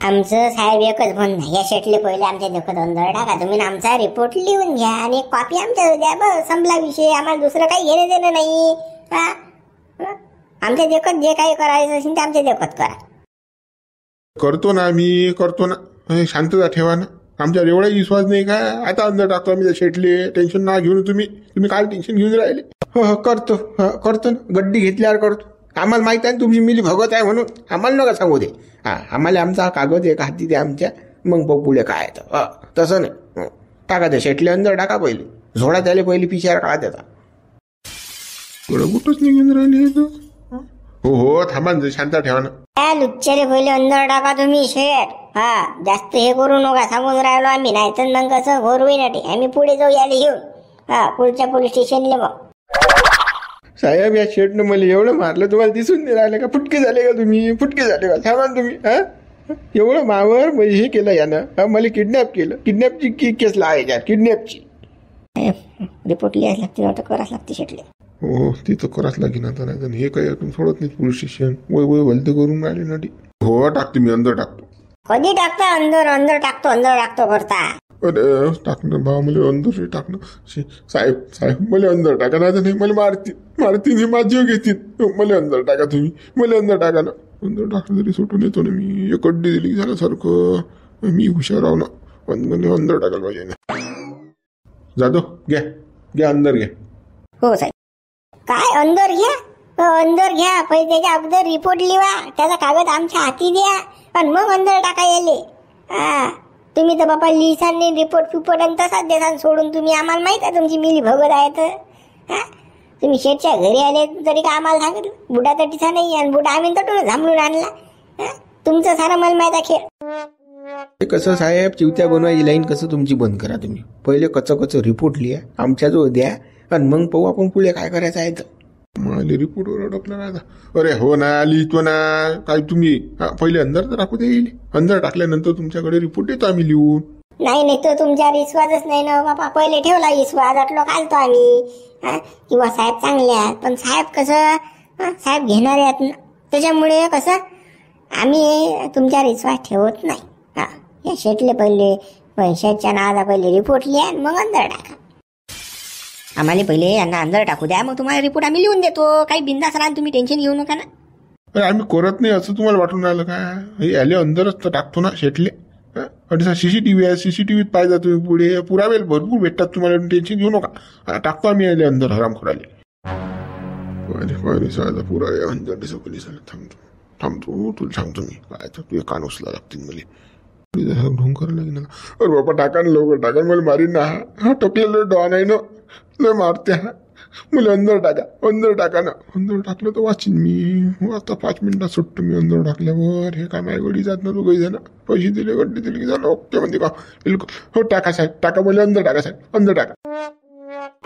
आमचं साहेब एकच म्हणणं, या शेटले पहिले आमच्या देखत अंदर टाका तुम्ही, आमचा रिपोर्ट लिहून घ्या आणि एक कॉपी आमच्या द्या, बस संपला विषय. आम्हाला दुसरं काही घेणं देणं नाही. आमच्या देखत जे काही करायचं असेल ते आमच्या देखत करा. करतो ना, मी करतो ना. शांतता ठेवा ना. आमच्यावर एवढा विश्वास नाही का? आता अंदर टाकतो आम्ही शेटले. टेन्शन ना घेऊन तुम्ही काय टेन्शन घेऊन राहिले. हो करतो ना. गड्डी घेतल्यावर करतो. आम्हाला माहित आहे तुमची मिली भगत आहे म्हणून. आम्हाला नका सांगू दे. आम्हाला आमचा कागद एक हाती द्या आमच्या, मग बघ पुढे काय येतं. तसं नाही. टाका ते शेटले अंदर टाका पहिले. झोडा त्याला पहिले पिशार काढा त्याचा. कुठंच नाही घेऊन राहिले. हो थांबा शांत ठेवा ना. त्या लुच्चरे पहिले अंदर टाका तुम्ही शेट. जास्त हे करू नका सांगून राहिलो आम्ही, नाही तर मग कसं घोर होईना ते. आम्ही पुढे जाऊ याला घेऊन. पुढच्या पोलीस स्टेशनला मग. साहेब या शेटनं मला एवढं मारलं, तुम्हाला दिसून नाही राहिलं का? फुटके झाले का तुम्ही? फुटके झाले का? थांबा तुम्ही. एवढं मावर हे केलं यानं. मला किडनॅप केलं. किडनॅपची केस लावायची, किडनॅपची. रिपोर्ट लिहायला लागते ना, तर करावंच लागते शेटले. हो ती तर कराच लागेल आता. नाही हे काही आपण सोडत नाही पोलीस स्टेशन. वय भलते करून राहिले ना. हो टाकतो मी, अंदर टाकतो. कधी टाकता अंदर टाकतो करता? अरे टाकणं भाव मला अंदर टाकणं. साहेब मला अंदर टाका, नाही मला मारतील हे माझी घेतील. मला अंदर टाका तुम्ही, मला अंदर टाका ना. अंदर टाकलं तरी सुटून येतो ना मी. एक अड्डी दिली झाल्यासारखं. मी हुशार आहो ना. मला अंदर टाकायला पाहिजे ना. जातो घ्या अंदर घ्या. हो साहेब. काय अंदर घ्या? पहिले त्याच्या अगोदर रिपोर्ट लिहा, त्याचा कागद आमच्या हाती द्या आणि मग अंदर टाका याले. तुम्ही तर बाबा लिहिसान नाही रिपोर्ट आणि तसाच देसान सोडून. तुम्ही आम्हाला माहित आहे तुमची मिली भगत आहे तर. तुम्ही शेटच्या घरी आले तरी का आम्हाला सांगितलं? बुडा तटीचा नाही, आणि बुडा आम्ही तटून झांबळून आणला. तुमचं सारं मला माहित आहे खेळ. कसं साहेब, चिवत्या बनवायची लाईन कसं तुमची बंद करा तुम्ही. पहिले कच्चं रिपोर्ट लिहा आमच्याजवळ द्या, आणि मग पाहू आपण पुढे काय करायचं आहे तर. मला रिपोर्टवर अडकलं काय? अरे हो ना, लिहितो ना. काय तुम्ही पहिले अंदर तर टाकू दे. अंदर टाकल्यानंतर तुमच्याकडे रिपोर्ट येतो आम्ही लिहून. नाही तो तुमच्यावर विश्वासच नाही ना बाबा. पहिले ठेवला विश्वास, अटलो घालतो आम्ही. किंवा साहेब चांगले आहेत, पण साहेब कसं साहेब घेणारे आहेत ना, त्याच्यामुळे कसं आम्ही तुमच्यावर विश्वास ठेवत नाही. या शेटले पहिले शेटच्या नावाचा पहिले रिपोर्ट लिहा, मग अंदर टाका. आम्हाला पहिले यांना अंदर टाकू द्या, मग तुम्हाला रिपोर्ट आम्ही लिहून देतो. काही बिंदास राहा, तुम्ही टेन्शन घेऊ नका ना. अरे आम्ही करत नाही असं तुम्हाला वाटून राहिलं काय? आले अंदरच तर टाकतो ना शेटले. सीसीटीव्ही आहे, सीसीटीव्हीत पाहिजे तुम्ही. पुढे पुरावे भरपूर भेटतात तुम्हाला, टेन्शन घेऊ नका. टाकतो आम्ही आले अंदर हरामखोराले. साधा पुरावे अंदर पोलिसाला. थांबतो तुला सांगतो मी काय. तर तुझे कान उचला लागतील मला. ढोंग करायला लागेल. अरे बापा टाका ना लवकर, टाका. मला मारीन ना. हा टकलेलं डॉन आहे ना, लय मारते. मला अंदर टाका ना. अंदर टाकलं तर वाचीन मी. आता 5 मिनिटात सुटतो मी अंदर टाकल्यावर. हे काय माझ्या गडी जात ना तू काही ना. पैसे दिले, गड्डी दिली की झालं. ओके म्हणते का? बिलकुल. हो टाका साहेब, टाका. मला अंदर टाका साहेब, अंदर टाका.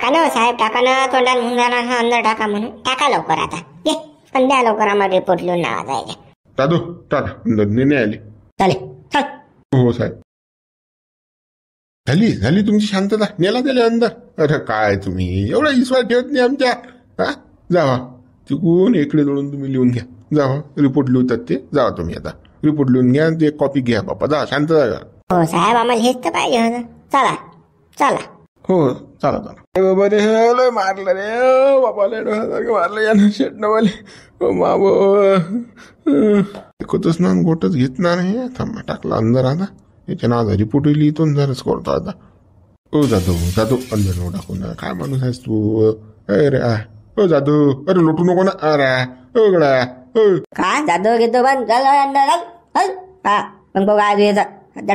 का ना साहेब, टाका ना. तोंडात म्हणून जाणार अंदर टाका म्हणून. टाका लवकर आता. ये पण द्या लवकर आम्हाला रिपोर्ट लिहून नावा जायचे. दादू टाका अंदर. नेणे आली. चालेल. हो साहेब. झाली तुमची शांतता. नेला त्याला अंदर. अरे काय तुम्ही एवढा विश्वास ठेवत नाही आमच्या. जावा तिकून इकडे जळून तुम्ही लिहून घ्या. जावा रिपोर्ट लिहतात ते. जावा तुम्ही आता रिपोर्ट लिहून घ्या, ते कॉपी घ्या बापा. जा शांतता. हो साहेब, आम्हाला हेच तर पाहिजे होतं. चला. हो चला. बाबा रे लय मारलं रे बाबा. लय डोळ्यासारखं मारलं यानं शेटनं मला. एकतच ना गोटच घेतणार नाही. थांबा टाकला अंदर. आता याच्या नावाचा रिपोर्ट लिहितो जरच करतो आता. जातो अंदर नो टाकून. काय माणूस आहेस तू? अरे जातो. अरे लोटू नको ना. अरे गडा काय जातो घेतो बंद मग बघा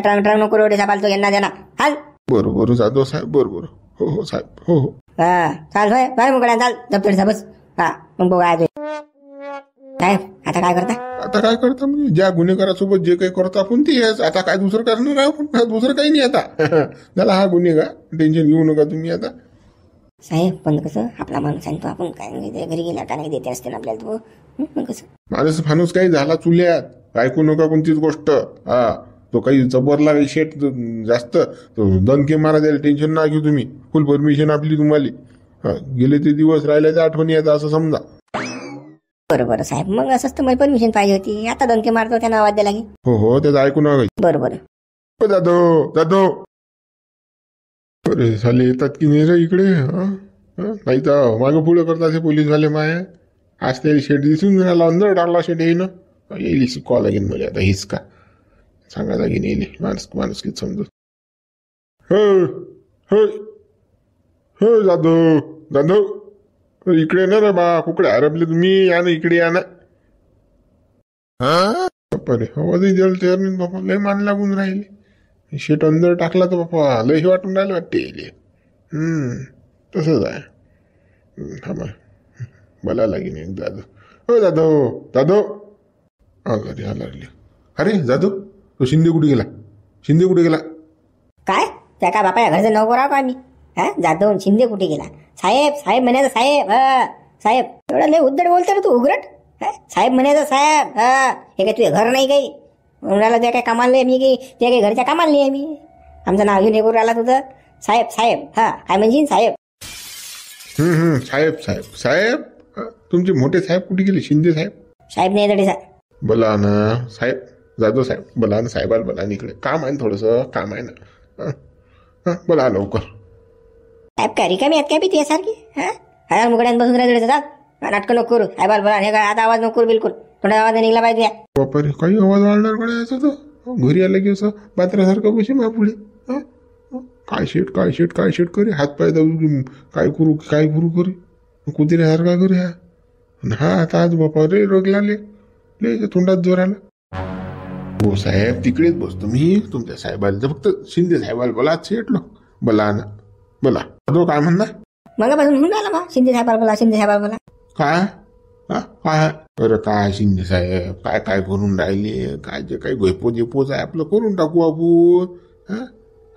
ट्रंग नको रोडे सापालतो यांना देणार. हाल बरोबर जातो साहेब. बरोबर. हो साहेब. हो चाल भाई मुकडा चाल दप्तरचा बस. मग बघा साहेब आता काय करता म्हणजे ज्या गुन्हेगारासोबत जे काही करतो आपण ते. आता काय दुसरं करणार आहे आपण? दुसरं काही नाही आता. झाला हा गुन्हेगार. टेन्शन घेऊ नका तुम्ही आता साहेब. पण कसं आपला माणूस आहे तो, आपण काय घरी गेला का नाही देते असते ना आपल्याला तो. पण कसं माणूस फाणूस काही झाला चुल्यात ऐकू नका कोणतीच गोष्ट. तो काही जबरला काही शेट जास्त दणके मारा द्यायला टेन्शन ना घेऊ तुम्ही. फुल परमिशन आपली तुम्हाला. गेले ते दिवस राहिल्याच्या आठवणी येतात असं समजा. बरं साहेब, मग असंच तर मला परमिशन पाहिजे होती. आता दणके मारतो त्यांना आवाज द्यायला की. हो त्याचं ऐकू नका. बरं जाधव अरे साले येतात की नाही रे इकडे. नाही तर मागं पुढे करतात हे पोलीसवाले माय. आज तरी शेट दिसून राहिला, अंदर टाकला शेट येईन. येईल शिकवा लागेल मला आता हिसका सांगा लागेल येईल माणूस किती समजू. हो जाधव इकडे ना रे बा, कुकडे हरपले तुम्ही. या ना इकडे या ना. बापा रे आवाजही द्यायला तयार नाही बापा. लय मान लागून राहिले. शेट अंदर टाकला तर बापा लय वाटून राहिलं वाटते. तसंच आहे. थांबा मला लागेल एक जाधव. हो जाधव आला. अरे जाधव तो शिंदे कुठे गेला. काय त्या का बापा घरचं नोकर आहो का आम्ही. जाधव शिंदे कुठे गेला. साहेब म्हणायचं साहेब एवढा लय उद्धट बोलतो रे तू उघडट. साहेब म्हणायचं साहेब. हे काय तुझे घर नाही काही म्हणाला. त्या काय कामाला नाही मी काही, त्या काही घरच्या कामाला नाही आहे मी. आमचं नाव घेऊन हे करून राहिला तुझं. साहेब काय म्हणजे साहेब. साहेब तुमचे मोठे साहेब कुठे गेले. शिंदे साहेब नाही तरी बोला ना साहेब. जाधव साहेब बोला ना साहेबाला बोला ना इकडे. काम आहे थोडंसं काम आहे ना. बोला लवकर. साहेब काय रिकामी आहेत काय बी तुझ्यासारखी. हजार मुकड्यात बसून राहिले जात. नाटकं नको करू. साहेबाला बोला. हे काय आता आवाज नको करू बिलकुल. थोडा आवाज निघला पाहिजे. बापरे काही आवाज वाढणार कडे याचा तर. घरी आलं की असं बात्रासारखं बसे मा पुढे. काय शेट करे. हात पाय दाबून काय करू करे. कुत्र्यासारखा करे हा आता आज बापा रे रोगला ले तोंडात जोर आला. हो साहेब तिकडेच बसतो मी. तुमच्या साहेबाला फक्त शिंदे साहेबाला बोला. शेटलो बोला ना बोला. तो काय म्हणणार मग बसून म्हणून आला बा. शिंदे साहेबाला बोला. काय अरे काय शिंदे साहेब काय करून राहिले. काय जे काही घोपोच आहे आपलं करून टाकू आपण.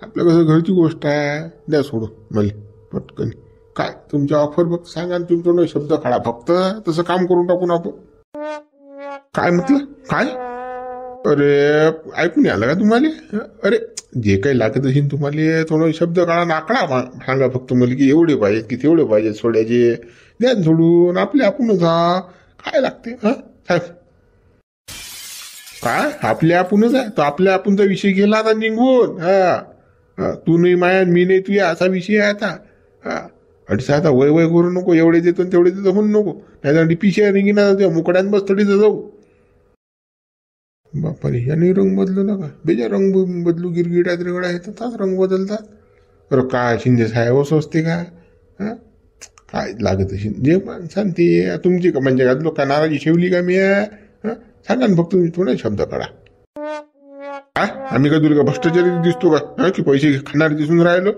आपलं कसं घरची गोष्ट आहे. द्या सोडून मला पटकन. काय तुमच्या ऑफर फक्त सांगा. तुमचा शब्द काढा फक्त. तसं काम करून टाकून आपण. काय म्हटलं काय. अरे ऐकून आलं का तुम्हाला. अरे जे काही लागत असेल तुम्हाला थोडं शब्द काढा ना. आकडा सांगा फक्त मला की एवढे पाहिजेत की तेवढे पाहिजेत. सोड्याचे द्या सोडून. आपणच काय लागते साहेब. काय आपल्या आपणच आहे. तो आपल्या आपणचा विषय गेला आता निघून. तू नाही माया मी नाही तुया असा विषय आहे आता. अडीच आता वय करू नको. एवढे देतो तेवढे देतो म्हणून नको. नाही पिशा निघिना मुकड्यान बस थोडी जाऊ. बापारे याने रंग बदलला का. बेजा रंग बदलू गिरगिटात रेगडा आहे तर रंग बदलतात. अरे काय शिंदे साहेब असं असते का. काय लागत असेल जे माणसां ते तुमची का म्हणजे घातलो का नाराजी ठेवली का मी. सांगा ना फक्त तुम्ही थोडा शब्द काढा. आम्ही का तुला का भ्रष्टाचारी दिसतो का की पैसे खाणारे दिसून राहिलो.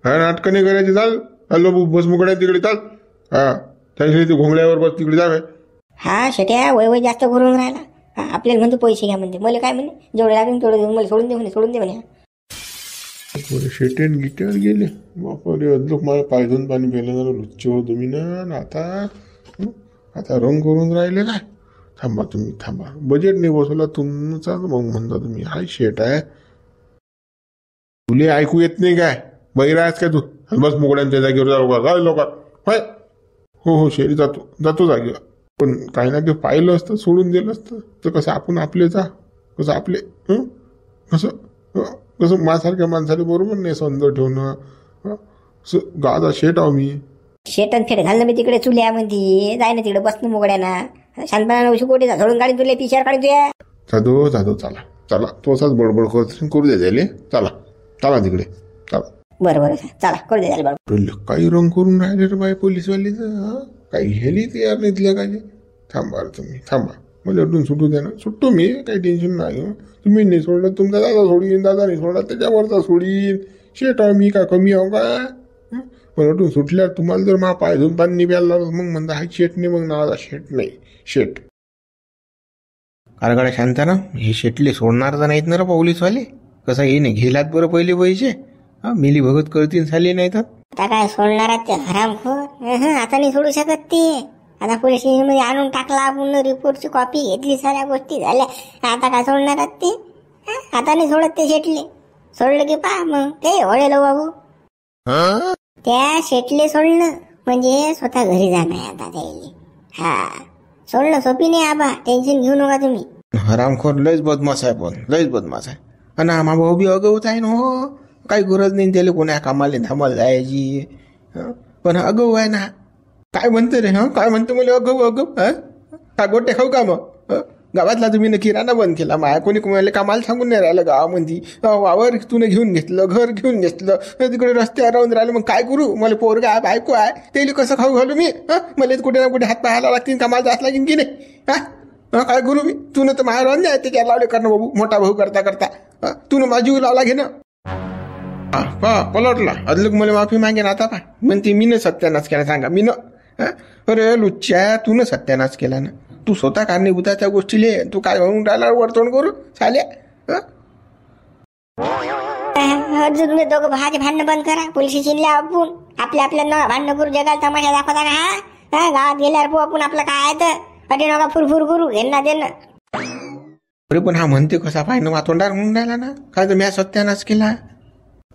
नाटकं नाही करायचे. चाल बस मुकड्या तिकडे चाल. त्याच्यासाठी ते घोंगड्यावर बस तिकडे जावे. शेट्या वय जास्त करून राहिला. आपल्याला म्हणतो पैसे घ्या म्हणते. मला काय म्हणे जेवढे लागेल तेवढे देऊन मला सोडून दे म्हणे. शेटेन गिटार गेले बापरे. अदलोक मला पायधून पाणी पेलं झालं लुच्च हो तुम्ही ना. आता रंग करून राहिले काय. थांबा बजेट नाही बसवला तुमचा मग म्हणता तुम्ही. हाय शेट आहे तुले ऐकू येत नाही काय. बैरा आहेस काय तू. बस मुकड्यांच्या जागेवर जाऊ लोक. हो शेरी जातो जागेवर. पण काही ना काही पाहिलं असतं सोडून दिलं असतं तर कसं आपण आपले कसं आपले कसं माझ्यासारख्या माणसाला बरोबर नाही समजा ठेवणं. गाजा शेट आहो मी. शेटन फेट घालणं मी तिकडे चुल्यामध्ये जाय ना तिकडे बसणं मुगड्याना. शांतपणा कोटी झळून काढून तुला पिशार काढून तुया. जाधव चला तो असाच बडबड करू दे त्याले. चला तिकडे चला. बरं चला करू दे बरोबर. काही रंग करून राहिले रे बाय पोलीसवाले. काही घ्यायली तयार नाही दिल्या काय. थांबा मला अडून सुटू द्या ना. सुटतो मी काही टेन्शन नाही. तुम्ही नाही सोडलं तुमचा दादा सोडीन. दादा नाही सोडला त्याच्यावरचा सोडीन. शेट आहो मी काय कमी आहो का. पण अडून सुटल्यावर तुम्हाला जर मा पाय धुवून पाणी प्यायला मग म्हणता हा शेट नाही. मग नावाचा शेट नाही शेट. अरे शांत ना. हे शेटले सोडणार तर नाहीत ना रे पोलीसवाले. कसं हे नाही घेलात बरं पहिले पैसे. मिली भगत करतील झाले नाही तर. आता काय सोडणार ते हरामखोर. आता नाही सोडू शकत ते. आता पोलीस स्टेशन मध्ये आणून टाकला आपण. रिपोर्टची कॉपी घेतली. साऱ्या गोष्टी झाल्या. आता काय सोडणार ते. आता नाही सोडत ते शेटले. सोडलं की पा मग ते ओळेलो बाबू. त्या शेटले सोडणं म्हणजे स्वतः घरी जाणं आता त्याला. सोडणं सोपी नाही आबा, टेन्शन घेऊ नका तुम्ही. हरामखोर लयच बदमाश आहे, पण लयच बदमाश आहे. आणि आम्हा भाऊ बी अगवत आहे ना हो. काही गरज नाही त्याला कोणा कामाला धामाला जायची. पण अगव आहे ना. काय म्हणते रे? काय म्हणते मला अगव अगव? काय गोटे खाऊ का मग? गावातला तुम्ही न किराणा बंद केला. माया कोणी कोणाला कामाला सांगून नाही राहिलं गावामध्ये. वावर तुने घेऊन घेतलं, घर घेऊन घेतलं, तिकडे रस्त्यावर राहून राहिलं. मग काय करू? मला पोरगा आहे, बायको आहे, त्याला कसं खाऊ घालू मी? मला कुठे ना कुठे हात पाहायला लागतील, कामाला जास्त लागेल की नाही? काय करू मी? तू तर माया राहून द्या त्याच्या लावले करणं बाबू, मोठा भाऊ करता करता तू माझी लावला घे ना. पलटला अदलक मला माफी मागेन आता पा म्हणते मी न सत्यानाश केला. सांगा मी न? अरे लुच्च्या, तू न सत्यानाश केला ना. तू स्वतः कारणीभूत त्या गोष्टीले. तू काय म्हणून राहिला वर्तवण करू चाल्या? अजून तुम्ही दोघं भाजी भांडणं बंद करा. पोलीस स्टेशनला आपण आपल्या भांडणं करू, जगाला तमाशा दाखवता ना. हा गावात गेल्यावर पो आपण आपलं काय आहे तर अरे नका फुरफुर करू, घेणं देणं. अरे पण हा म्हणते कसा पाहिजे वातोंडार म्हणून राहिला ना. काय तर मी सत्यानाश केला.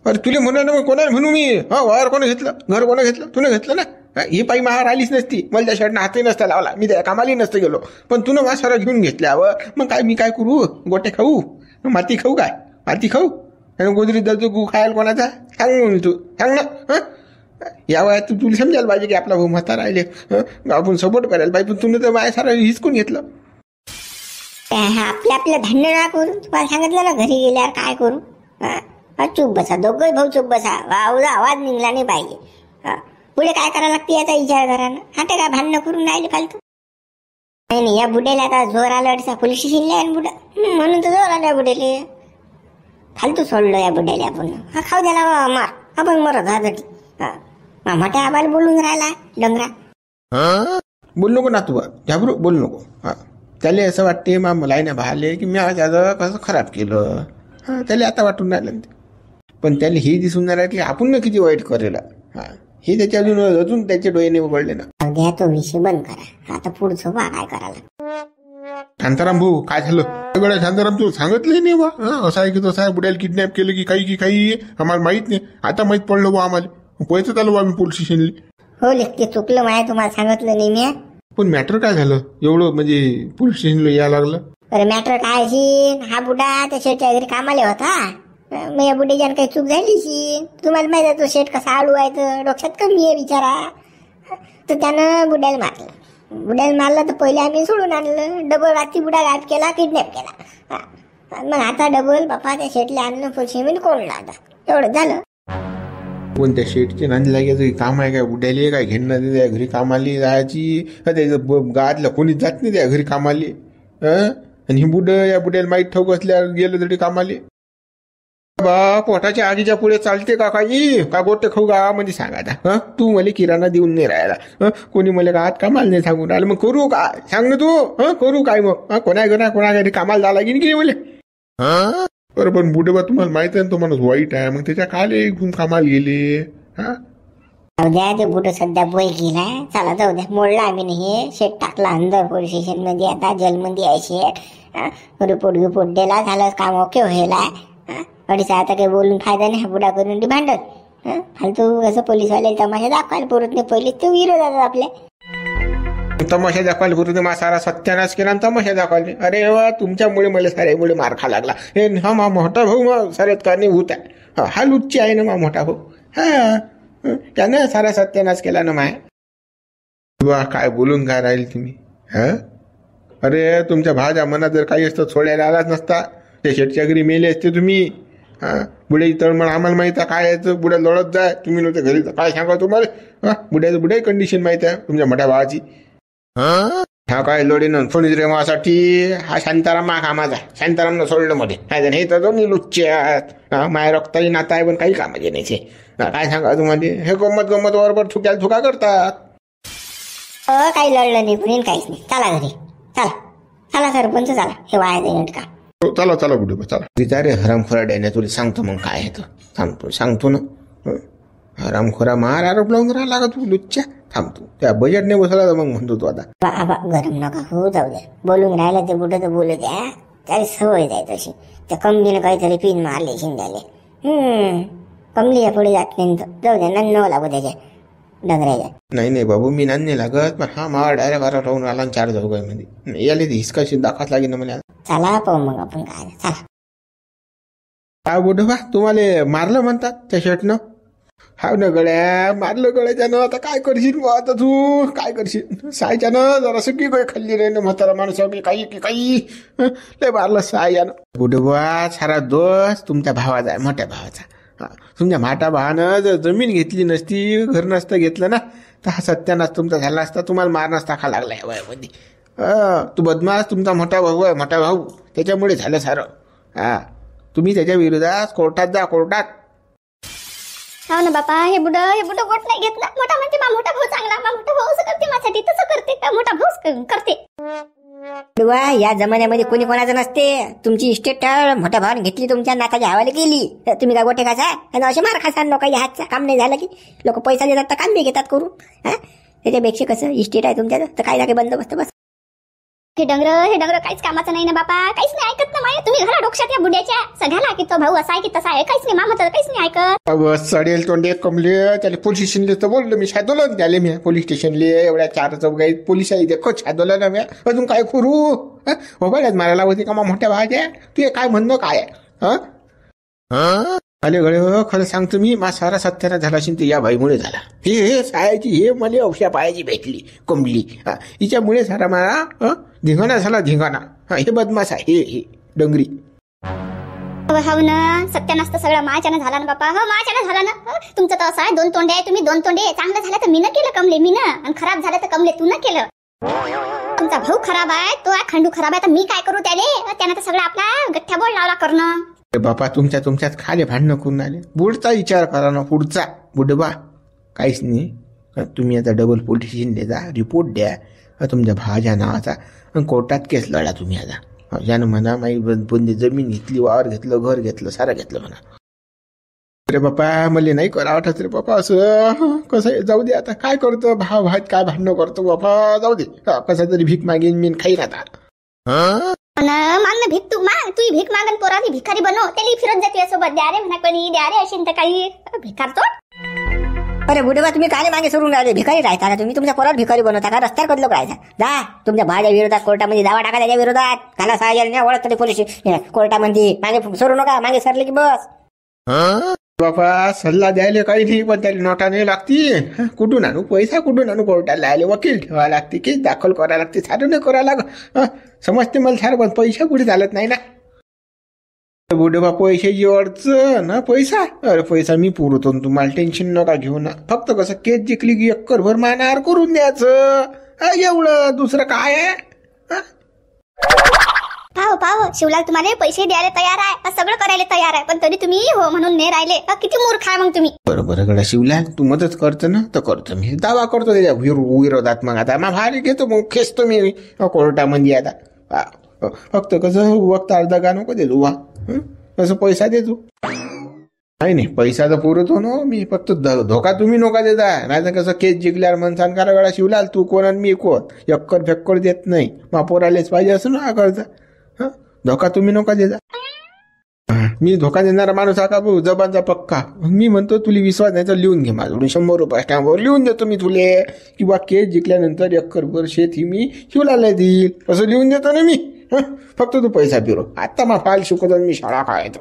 अरे तुला म्हणा ना, मग कोणाला म्हणू मी? वावर कोणा घेतलं, घर कोणा घेतलं? तुला घेतलं ना. ही पायी महार आलीच नसती, मला त्या शर्टनं हातही नसता लावला, मी त्या कामाला नसतं गेलो. पण तुला वासारा घेऊन घेतल्यावर मग काय मी काय करू? गोटे खाऊ? माती खाऊ? काय माती खाऊ? गोदरी दर्जो गु खायला कोणाचा? सांग तू, सांग ना. या वयात तुला समजायला पाहिजे की आपला भाऊ म्हातारा राहिले, आपण सपोर्ट करायला पाहिजे. पण तुला तर माझ्या सारा हिसकून घेतलं. आपल्या भांडण ना करू. तुम्हाला सांगितलं ना घरी गेल्यावर काय करू. चूप बसा, दोघंही भाऊ चूप बसा. आवाज निघला नाही पाहिजे. पुढे काय करायला लागते याचा विचार करा ना. आता काय भांडणं करून राहिले फालतू? नाही, या बुड्याला आता जोर आला वाटसा, पोलीस स्टेशनला आहे बुडा म्हणून तर जोर आला बुड्याले. फालतू सोडलं या बुड्याला आपण. खाऊ द्याला मार, आपण मरत हाती. मोठ्या आबाला बोलून राहिला डंगरा. बोल नको ना तू घाबरू, बोल नको. त्याला असं वाटते मला ना भाले की मी त्याचं कसं खराब केलं. त्याला आता वाटून राहिलं. पण त्याला हे दिसून नाही राहिलं की आपण ना किती वाईट करेल. हे त्याच्या अजून त्याचे डोळे नाही उघडले ना. द्या तो विषय बंद करा. आता पुढचं बा काय करायला. शांताराम भाऊ काय झालं? सगळं शांताराम तू सांगितलं नाही बा. असं आहे की तसं आहे, बुड्याला किडनॅप केलं की काही आम्हाला माहित नाही. आता माहित पडलं बा आम्हाला. पैसे आलो बा आम्ही पोलीस स्टेशनला. हो ते चुकलं माया, तुम्हाला सांगितलं नाही मी. पण मॅटर काय झालं एवढं म्हणजे पोलीस स्टेशनला यायला लागलं? अरे मॅटर काय अशी, हा बुडा त्या शेठच्या घरी कामाला होता. मग या बुड्याच्यानं काही चूक झाली. तुम्हाला माहिती आहे तो शेठ कसा आळू आहे, तर डोक्यात कमी आहे बिचारा. तर त्यानं बुड्याला मारलं. तर पहिले आम्ही सोडून आणलं. डबल रात्री बुडा गायब केला, किडनॅप केला. मग आता डबल बापा त्या शेठला आणलं, पोलिस कोणला आता. एवढं झालं. पण त्या शेटचे नांदी लागायचं काम आहे काय? बुड्याले काय घेणं त्या घरी कामाली जायची? त्याचं गावातल्या कोणीच जात नाही त्या घरी कामाली. आणि ही या बुड्याला माहीत ठाऊक असल्यावर गेलं तरी कामाले. बा पोटाच्या आगीच्या पुढे चालते का काही? का गोटे खाऊ गा म्हणजे सांगा आता. तू मला किराणा देऊन नाही राहिला, कोणी मला गावात कामाला नाही सांगून राहिलं. मग करू काय? सांग ना तू. करू काय मग? कोणा घरी कामाला जायला लागेल की मला? बरं पण बुडे बा तुम्हाला माहित आहे ना तो माणूस वाईट आहे. मग त्याच्या काले घेऊन कामाला गेले. जाऊ द्या, ते बुड सध्या बोय गेलाय. चला जाऊ द्या, मोडला आम्ही नाही. शेट टाकला अंदर पोलीस स्टेशन मध्ये. आता जेलमध्ये आहे शेट. रिपोर्ट दिला, झालं काम ओके व्हायला. अडीच आता काही बोलून फायदा नाही. बुडा करून भांडत फालतू कसं पोलीसवाले तमाशा दाखवायला पुरत नाही. पहिले ते विरोधात आपल्या तमाशा दाखवायला पुरत नाही. सारा सत्यानाश केला आणि तमाशा दाखवायला. अरे वा, तुमच्यामुळे मला साऱ्यामुळे मार खा लागला. हे हा मा मोठा भाऊ मग साऱ्यात कारणीभूत आहे. हा लुच्ची आहे ना मा मोठा भाऊ. त्यानं सारा सत्यानाश केला ना माय. काय बोलून काय राहील तुम्ही? अरे तुमच्या भाज्या मनात जर काही असतं सोडायला आलाच नसता. त्या शेटच्या घरी मेले असते तुम्ही. बुड्याची तळमळ आम्हाला माहित आहे काय यायचं. बुड्या लढत जाय, तुम्ही नव्हते घरी काय सांगा तुम्हाला. बुड्याची कंडिशन माहित आहे तुमच्या मोठ्या भावाची. हा काय लोडीनं फोडीच रे मासाठी. हा शांताराम हा कामाचा. शांतारामनं सोडलं मध्ये. हे तर दोन्ही लुच्चे आहेत. माया रक्ताची नाता आहे पण काही कामाचे नाही. काय सांगा तुम्हाला. हे गमत बरोबर थुका करतात. काही लढलं नाही कुणी, काहीच नाही. चला घरी, चला सरपंच चला. हे वाया जाईल का? चला बुडे बा चला. विचारे हरामखोरा डॅने तुला सांगतो मग काय आहे तर. सांगतो ना. हरामखोरा मार आरोप लावून राहिला का तू लुच्च्या? थांबतो त्या बजेटने बसला तर मग म्हणतो तू आता. बाबा गरम नका हो, जाऊ द्या. बोलून राहिला ते बुडं तर बोलू द्या. त्याला सवय जाय तशी. त्या कमलीनं काहीतरी पिन मारले शिंद्याले. कमलीच्या पुढे जात नाही. जाऊ द्या, न लागू त्याच्या. डंगऱ्याच्या. नाही नाही बाबू मी नाही लागत, पण हा मला डायरेक्ट घरात राहून आला 4 चौघांमध्ये याला हिसकाशी दाखवाच लागेल ना मला. चला पाहू मग आपण काय. चला. हा बुडोबा तुम्हाला मारलं म्हणतात त्या शर्टनं? हा ना गड्या, मारलं गड्याच्यानं. आता काय करशील बा, आता तू काय करशील? सायच्यानं जरा सगळी काही खाल्ली रे ना म्हातारा माणसं की काही लय मारलं सायानं. बुडोबा सारा दोष तुमच्या भावाचा आहे, मोठ्या भावाचा. हा, तुमच्या मोठ्या भावानं जर जमीन घेतली नसती, घर नसतं घेतलं ना, तर हा सत्यानाश तुमचा झाला असता. तुम्हाला मारणास टाका लागला या वयामध्ये. तू बदमाश, तुमचा मोठा भाऊ आहे, मोठा भाऊ, त्याच्यामुळे झालं सारं. हा, तुम्ही त्याच्या विरोधात कोर्टात जा, कोर्टात. हो ना बापा, हे बुडं गोट नाही घेतला. मोठा म्हणते मा मोठा भाऊ चांगला, मा मोठा भाऊ असं करते माझ्यासाठी, तसं करते का मोठा भाऊ करते. या जमान्यामध्ये कोणी कोणाचं नसते. तुमची इस्टेट मोठ्या भावाने घेतली, तुमच्या नाकाच्या हवाले केली, तुम्ही काय गोटे खासा आणि असे मार खासा. लोकांच्या हातचा काम नाही झालं की लोक पैसा देतात तर काम बी घेतात करून. त्याच्यापेक्षा कसं इस्टेट आहे तुमच्या तर काय लागे बंदोबस्त बस. हे डंगर काहीच कामाचं नाही ना बापा, काहीच नाही ऐकत ना माय. तुम्ही घरा डोक्यात या बुड्याच्या सगळ्याला की तो भाऊ असा आहे की तसा आहे, काहीच नाही. मामा काहीच नाही ऐकत. सडेल तोंडे कमले त्याला पोलीस स्टेशनले तर बोललो मी, शादवलं त्याले मी पोलीस स्टेशनले. एवढ्या 4 चौघाई पोलीस आहे, देखो शादवलं ना मी. अजून काय करू? मोबाईलच मारायला होती का मग मोठ्या भावाच्या? तू काय म्हणणं काय आहे? अरे गळे खरं सांगतो मी, मा सारा सत्यानाश झाला असेल ते या बाईमुळे झाला. हे सायाची हे मला औषा पायाची भेटली कमली, हिच्यामुळे सारा मला धिंगाणा झाला, धिंगाणा. हे बदमाश आहे हे डंगरी. हो ना, सत्यानाश तर सगळं माझ्यानं झाला ना बापा. हो माझ्यानं झाला ना. तुमचं तर असं आहे 2 तोंडे आहे, तुम्ही 2 तोंडे. चांगलं झालं तर मी न केलं कमले, मी ना, आणि खराब झालं तर कमले तू न केलं. तुमचा भाऊ खराब आहे, तो खंडू खराब आहे, तर मी काय करू त्याने तर सगळं आपला गठ्ठा बोल लावला करणं. बापा तुमच्यात खाले भांडणं करून आले. पुढचा विचार करा ना, पुढचा. बुडबा काहीच नाही, तुम्ही आता डबल पोलीस स्टेशनला जा, रिपोर्ट द्या तुमच्या भावाच्या नावाचा, आणि कोर्टात केस लढा तुम्ही आता. यानं म्हणा माई बंदी जमीन घेतली, वावर घेतलं, घर घेतलं, सारं घेतलं म्हणा. अरे बापा मला नाही करा वाटत रे बापा असं. कसं जाऊ दे आता, काय करतो भाव काय भांडणं करतो बापा, जाऊ दे. कसं तरी भीक मागेन मी खाईन आता. मागणं भीक तू माग, तू भीक मागन पोराली भिकारी बनव, त्याला फिरत जाते सोबत. द्या रे म्हणा कोणी, द्या रे असेल तर काही भिकार तो. अरे बुडेबा तुम्ही काय मागे सोडून राहिले? भिकारी राहता का तुम्ही? तुमच्या पोरात भिकारी बनवता का? रस्त्यावर कधी लोक राहायचा? जा तुमच्या भाज्या विरोधात कोर्टामध्ये दावा टाका, त्याच्या विरोधात काला 6,000 ओळख तरी पोलीस कोर्टामध्ये. मागे सोडू नका, मागे सरले की बस. बापा सल्ला द्यायला काही नाही, पण त्याला नोटा नाही लागती. कुठून आणू पैसा, कुठून आणू? कोर्टाला आले वकील ठेवायला लागते, केस दाखल करायला लागते, सारं नाही करायला लाग. समजते मला सारं, पण पैसा पुढे चालत नाही ना. बुडेबा पैशाची अडचण, पैसा. अरे पैसा मी पुरवतो, तुम्हाला टेन्शन नका घेऊ ना. फक्त कसं केस जिंकली की 1 भर मानार करून द्यायचं, एवढं. दुसरं काय आहे? पाहो शिवलाल तुम्हाला पैसे द्यायला तयार आहे, सगळं करायला तयार आहे, पण तरी तुम्ही हो म्हणून नाही राहिले. किती मूर्ख आहे मग तुम्ही. बरोबर गड्या शिवलाल, तू मदत करतो ना तर करतो मी, दावा करतो त्याच्या विरोधात. मग आता मग भारी घेतो, मग खेचतो मी कोर्टामध्ये आता. फक्त कसं वक्त अर्धा का नको देतो वा, कसं पैसा देतो. नाही पैसा तर पुरवतो ना मी, फक्त धोका तुम्ही नका देता. नाही तर कसं केस जिंकल्यावर म्हणसान करा गळा शिवलाल तू कोण आणि मी कोण, यक्कर फेक्कर देत नाही. मग पोरालेच पाहिजे असं ना करता. धोका तुम्ही नका देता. मी धोका देणारा माणूस आहे का भाऊ, जबानचा पक्का. मी म्हणतो तुला विश्वास नाही तर लिहून घे माझ्याकडून, 100 रुपये स्टॅम्पवर लिहून देतो मी तुले, किंवा केस जिंकल्यानंतर 1 एकर शेत ही मी शिवलाला देईल, असं लिहून देतो ना मी. फक्त तू पैसा फिरो. आता मग फाईल शिकवतो मी, शाळा खायचो.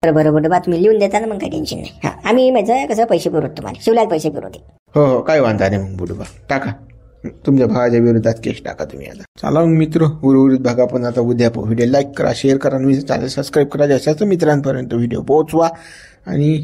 बरोबर बात तुम्ही लिहून देता ना, मग काही टेन्शन नाही. आम्ही माझं कसं पैसे पुरवतो तुम्हाला, शिवलाल पैसे पुरवते. हो काय वांधा नाही. मग बुडबा टाका, तुमच्या भावाच्या विरोधात केस टाका तुम्ही आता. चला मग मित्र, उर्वरित भाग आपण आता उद्या व्हिडिओ लाईक करा, शेअर करा, चॅनल सबस्क्राईब करा, जास्त मित्रांपर्यंत व्हिडिओ पोहोचवा. आणि